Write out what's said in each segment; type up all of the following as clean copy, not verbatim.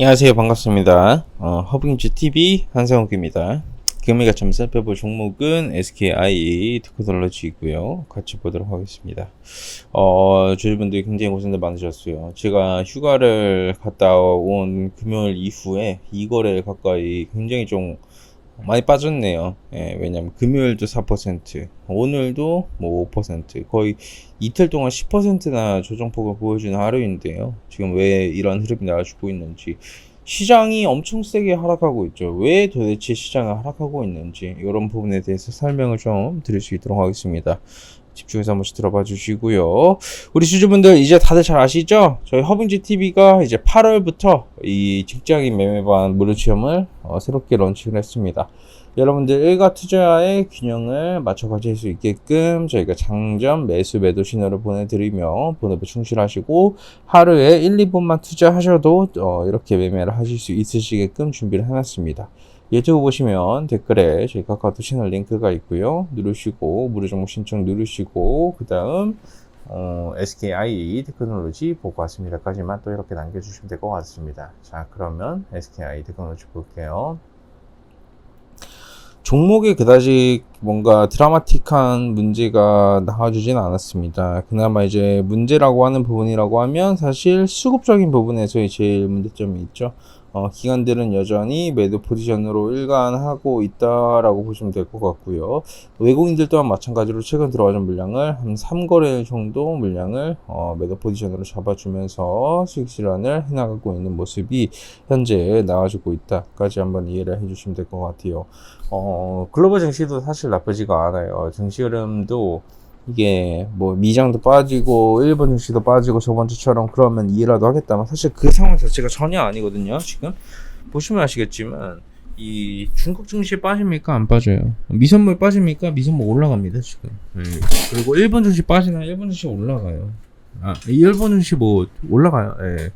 안녕하세요. 반갑습니다. 허빙주TV 한상욱입니다. 금일 같이 한번 살펴볼 종목은 SKI 테크놀로지이고요. 같이 보도록 하겠습니다. 주주분들이 굉장히 고생들 많으셨어요. 제가 휴가를 갔다 온 금요일 이후에 2거래 가까이 굉장히 좀 많이 빠졌네요. 예, 왜냐면 금요일도 4%, 오늘도 뭐 5%, 거의 이틀 동안 10%나 조정폭을 보여주는 하루인데요. 지금 왜 이런 흐름이 나와주고 있는지, 시장이 엄청 세게 하락하고 있죠. 왜 도대체 시장이 하락하고 있는지 이런 부분에 대해서 설명을 좀 드릴 수 있도록 하겠습니다. 집중해서 한 번씩 들어봐 주시고요. 우리 주주분들 이제 다들 잘 아시죠? 저희 허빙지TV가 이제 8월부터 이 직장인 매매반 무료 체험을 새롭게 런칭을 했습니다. 여러분들 일가 투자의 균형을 맞춰 가질 수 있게끔 저희가 장전 매수 매도 신호를 보내드리며 본업에 충실하시고 하루에 1, 2분만 투자하셔도 이렇게 매매를 하실 수 있으시게끔 준비를 해놨습니다. 유튜브 보시면 댓글에 저희 카카오톡 채널 링크가 있고요. 누르시고 무료 정보 신청 누르시고 그 다음 SKI 테크놀로지 보고 왔습니다까지만 또 이렇게 남겨주시면 될 것 같습니다. 자, 그러면 SKI 테크놀로지 볼게요. 종목에 그다지 뭔가 드라마틱한 문제가 나와주진 않았습니다. 그나마 이제 문제라고 하는 부분이라고 하면 사실 수급적인 부분에서의 제일 문제점이 있죠. 기관들은 여전히 매도 포지션으로 일관하고 있다라고 보시면 될 것 같고요. 외국인들 또한 마찬가지로 최근 들어와준 물량을 한 3거래 정도 물량을 매도 포지션으로 잡아주면서 수익 실현을 해나가고 있는 모습이 현재 나와주고 있다까지 한번 이해를 해주시면 될 것 같아요. 글로벌 증시도 사실 나쁘지가 않아요. 증시 흐름도 이게 뭐 미장도 빠지고 일본 증시도 빠지고 저번 주처럼 그러면 이해라도 하겠다만 사실 그 상황 자체가 전혀 아니거든요. 지금 보시면 아시겠지만 이 중국 증시 빠집니까? 안 빠져요. 미선물 빠집니까? 미선물 올라갑니다 지금. 그리고 일본 증시 빠지나 일본 증시 올라가요. 일본 증시 뭐 올라가요. 예.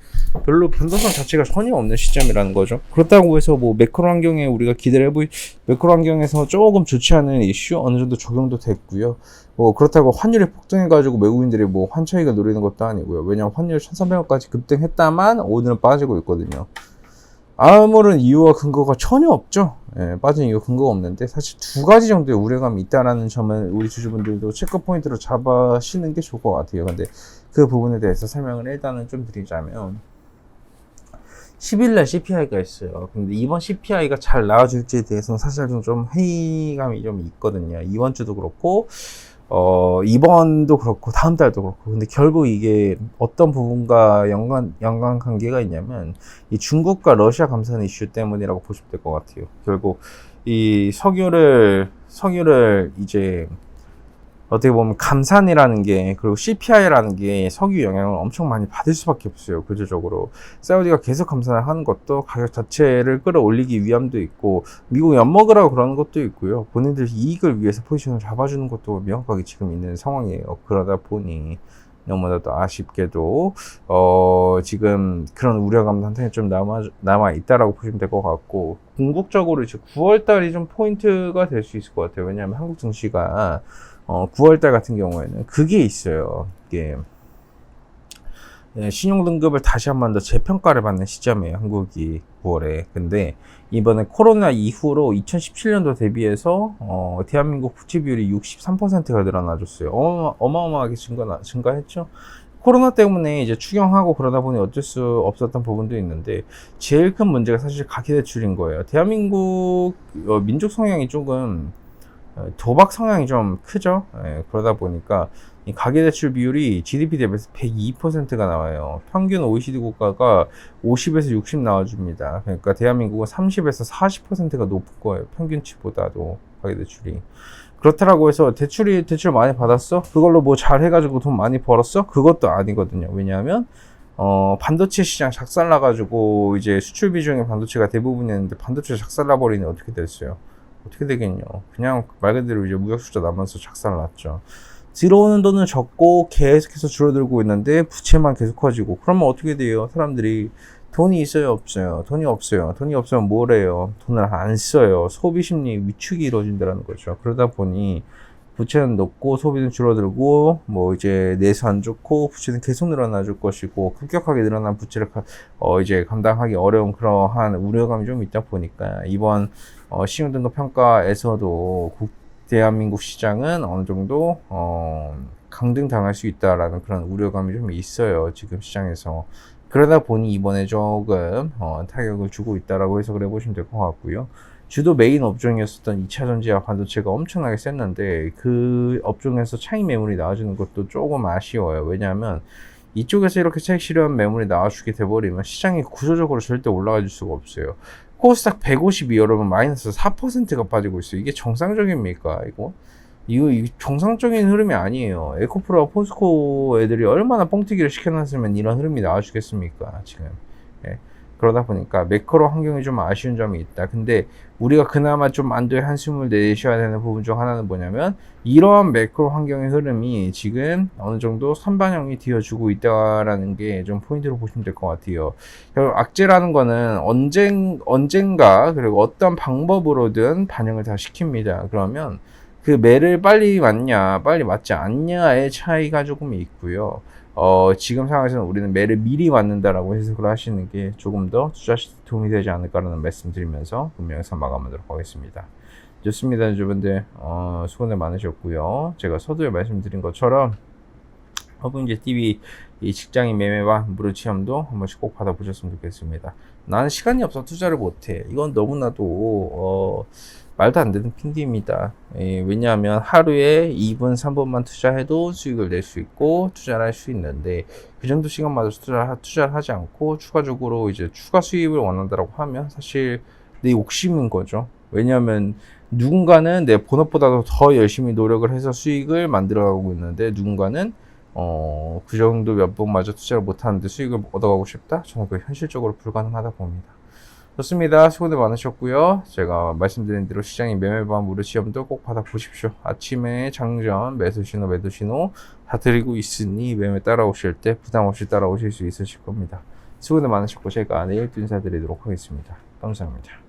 별로 변동성 자체가 전혀 없는 시점이라는 거죠. 그렇다고 해서 뭐 매크로 환경에 우리가 기대를 매크로 환경에서 조금 좋지 않은 이슈 어느 정도 적용도 됐고요. 그렇다고 환율이 폭등해가지고 외국인들이 뭐 환차익을 노리는 것도 아니고요. 왜냐면 환율 1,300원까지 급등했다만 오늘은 빠지고 있거든요. 아무런 이유와 근거가 전혀 없죠. 예, 빠진 이유 근거가 없는데 사실 두 가지 정도의 우려감이 있다라는 점을 우리 주주분들도 체크 포인트로 잡으시는 게 좋을 것 같아요. 근데 그 부분에 대해서 설명을 일단은 좀 드리자면 10일날 CPI가 있어요. 근데 이번 CPI가 잘 나와줄지에 대해서는 사실 좀 회의감이 좀 있거든요. 이번 주도 그렇고 이번도 그렇고 다음 달도 그렇고. 근데 결국 이게 어떤 부분과 연관 관계가 있냐면 이 중국과 러시아 감산 이슈 때문이라고 보시면 될 것 같아요. 결국 이 석유를 이제 어떻게 보면 감산이라는 게 그리고 CPI라는 게 석유 영향을 엄청 많이 받을 수밖에 없어요. 구조적으로 사우디가 계속 감산을 하는 것도 가격 자체를 끌어올리기 위함도 있고 미국 엿먹으라고 그러는 것도 있고요. 본인들 이익을 위해서 포지션을 잡아주는 것도 명확하게 지금 있는 상황이에요. 그러다 보니 너무나도 아쉽게도 지금 그런 우려감 상태에 좀 남아 있다라고 보시면 될 것 같고 궁극적으로 이제 9월달이 좀 포인트가 될 수 있을 것 같아요. 왜냐하면 한국 증시가 9월달 같은 경우에는 그게 있어요. 이게 신용등급을 다시 한 번 더 재평가를 받는 시점이에요. 한국이 9월에. 근데 이번에 코로나 이후로 2017년도 대비해서 대한민국 부채 비율이 63%가 늘어나줬어요. 어마어마하게 증가했죠. 코로나 때문에 이제 추경하고 그러다 보니 어쩔 수 없었던 부분도 있는데 제일 큰 문제가 사실 가계대출인 거예요. 대한민국 민족 성향이 조금 도박 성향이 좀 크죠. 그러다 보니까 이 가계대출 비율이 GDP 대비해서 102%가 나와요. 평균 OECD 국가가 50에서 60 나와줍니다. 그러니까 대한민국은 30에서 40%가 높을 거예요. 평균치보다도 가계대출이. 그렇다라고 해서 대출 많이 받았어? 그걸로 뭐 잘 해가지고 돈 많이 벌었어? 그것도 아니거든요. 왜냐하면 반도체 시장 작살나가지고 이제 수출 비중의 반도체가 대부분이었는데 반도체가 작살나버리니 어떻게 됐어요? 어떻게 되겠냐. 그냥 말 그대로 이제 무역 수자 남아서 작살났죠. 들어오는 돈은 적고 계속해서 줄어들고 있는데 부채만 계속 커지고 그러면 어떻게 돼요? 사람들이 돈이 있어요? 없어요? 돈이 없어요. 돈이 없으면 뭘 해요? 돈을 안 써요. 소비 심리 위축이 이루어진다는 거죠. 그러다 보니 부채는 높고 소비는 줄어들고 뭐 이제 내수 안 좋고 부채는 계속 늘어나줄 것이고 급격하게 늘어난 부채를 이제 감당하기 어려운 그러한 우려감이 좀 있다 보니까 이번 신용등급 평가에서도 대한민국 시장은 어느 정도 강등 당할 수 있다라는 그런 우려감이 좀 있어요, 지금 시장에서. 그러다 보니 이번에 조금 타격을 주고 있다라고 해서 그래 보시면 될 것 같고요. 주도 메인 업종이었었던 2차 전지와 반도체가 엄청나게 셌는데 그 업종에서 차익 매물이 나와주는 것도 조금 아쉬워요. 왜냐하면 이쪽에서 이렇게 차익 실현 매물이 나와주게 돼버리면 시장이 구조적으로 절대 올라가 줄 수가 없어요. 코스닥 152 여러분 마이너스 4%가 빠지고 있어요. 이게 정상적입니까? 이거 정상적인 흐름이 아니에요. 에코프로와 포스코 애들이 얼마나 뻥튀기를 시켜놨으면 이런 흐름이 나와주겠습니까? 지금. 예. 그러다 보니까 매크로 환경이 좀 아쉬운 점이 있다. 근데 우리가 그나마 좀 안도의 한숨을 내쉬어야 되는 부분 중 하나는 뭐냐면 이러한 매크로 환경의 흐름이 지금 어느 정도 선반영이 되어주고 있다라는 게 좀 포인트로 보시면 될 것 같아요. 악재라는 거는 언젠가 그리고 어떤 방법으로든 반영을 다 시킵니다. 그러면 그 매를 빨리 맞냐 빨리 맞지 않냐의 차이가 조금 있고요. 지금 상황에서는 우리는 매를 미리 맞는다라고 해석을 하시는 게 조금 더 투자 시에 도움이 되지 않을까라는 말씀 드리면서 분명 영상 마감하도록 하겠습니다. 좋습니다, 여러분들. 수고들 많으셨고요. 제가 서두에 말씀드린 것처럼 허브인제 TV 이 직장인 매매와 무료 체험도 한 번씩 꼭 받아보셨으면 좋겠습니다. 나는 시간이 없어 투자를 못해. 이건 너무나도 말도 안 되는 핑계입니다. 왜냐하면 하루에 2분, 3분만 투자해도 수익을 낼 수 있고 투자를 할 수 있는데 그 정도 시간마다 투자를 하지 않고 추가적으로 이제 추가 수입을 원한다고 하면 사실 내 욕심인 거죠. 왜냐하면 누군가는 내 본업보다도 더 열심히 노력을 해서 수익을 만들어가고 있는데 누군가는 그 정도 몇 번마저 투자를 못하는데 수익을 얻어가고 싶다? 저는 그게 현실적으로 불가능하다 봅니다. 좋습니다. 수고들 많으셨고요. 제가 말씀드린 대로 시장의 매매반 무료 시험도 꼭 받아보십시오. 아침에 장전, 매수 신호 다 드리고 있으니 매매 따라오실 때 부담 없이 따라오실 수 있으실 겁니다. 수고들 많으셨고 제가 내일 또 인사드리도록 하겠습니다. 감사합니다.